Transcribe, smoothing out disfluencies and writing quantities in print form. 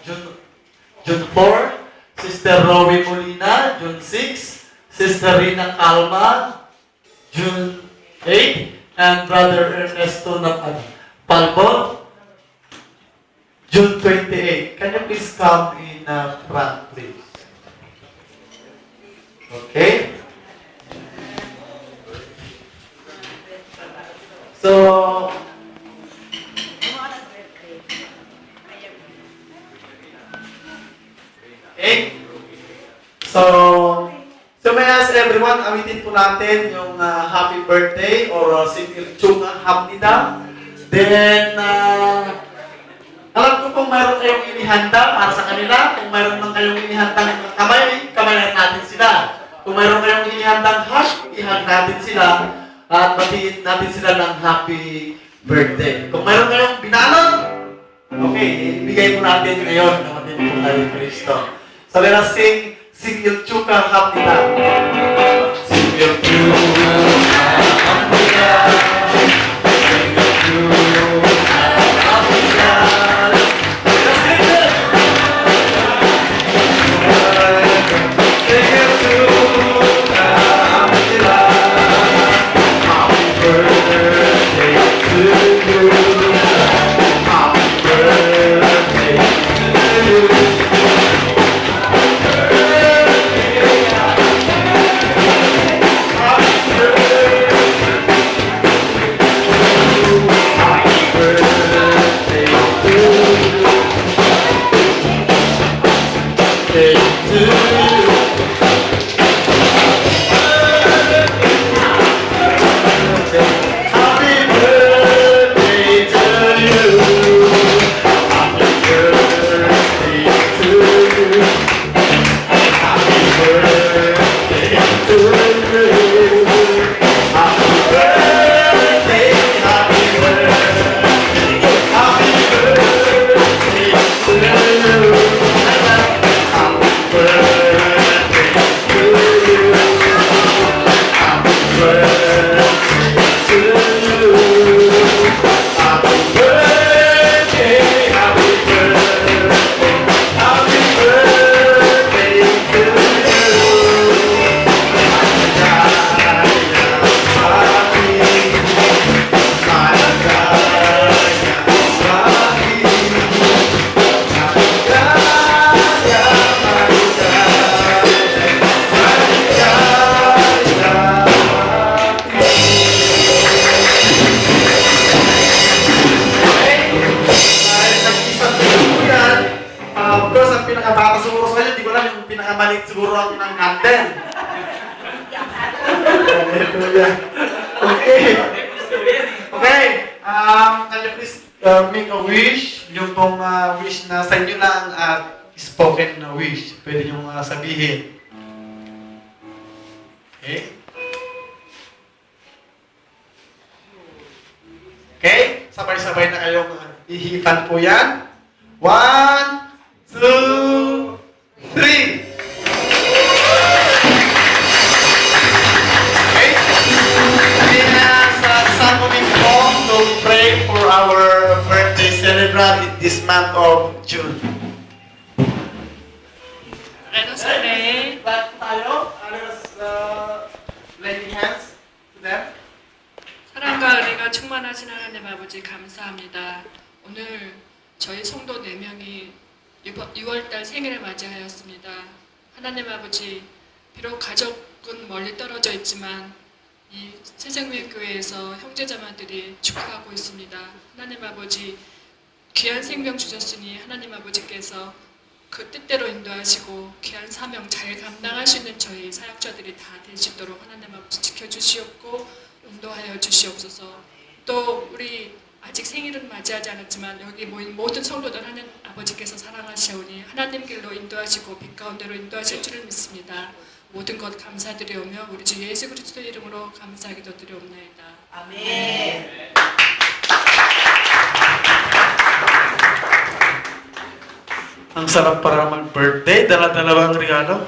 June, June 4, Sister Rowie Molina, June 6, Sister Rina Calma, June 8, and Brother Ernesto Palbo, June 28. Can you please come in front, please? Okay? So, okay? So may I ask everyone, awitin po natin yung happy birthday or Singil Chunga Hamnida. Then, alam ko kung mayroon kayong inihanda para sa kanila, kung mayroon man kayong inihandang kamay natin sila. Kung mayroon kayong inihandang hash, ihag natin sila at batiin natin sila ng happy birthday. Kung mayroon kayong binalon, okay, ibigay mo natin ngayon na matin po tayo Kristo. So let us sing Singil Chunga Hamnida. Singil Chunga Hamnida. Singil Chunga Hamnida. Pinakamalit siguro ang ng candle. Okay. Okay. Can you please make a wish? Yung pong wish na sa inyo lang at spoken na wish. Pwede nyo sabihin. Okay? Okay? Sabay-sabay na kayong ihipan po yan. 1, 2, 3. Pray for our birthday celebrant in this month of June. Sunday. Back tayo. Let us laying hands to them. 사랑과 은혜가 충만하신 하나님 아버지 감사합니다. 오늘 저희 성도 4명이 6월달 생일을 맞이하였습니다. 하나님 아버지, 비록 가족은 멀리 떨어져 있지만 이 새생명교회에서 형제자매들이 축하하고 있습니다. 하나님 아버지, 귀한 생명 주셨으니 하나님 아버지께서 그 뜻대로 인도하시고 귀한 사명 잘 감당할 수 있는 저희 사역자들이 다 될 수 있도록 하나님 아버지 지켜주시옵고 인도하여 주시옵소서. 또 우리 아직 생일은 맞이하지 않았지만 여기 모인 모든 성도들 하나님 아버지께서 사랑하시오니 하나님 길로 인도하시고 빛 가운데로 인도하실 줄을 믿습니다. 모든 것 감사드리오며 우리 주 예수 그리스도의 이름으로 감사하기도 드리옵나이다. 아멘. Ang sarap para mag-birthday. Dala-dalawang regalo.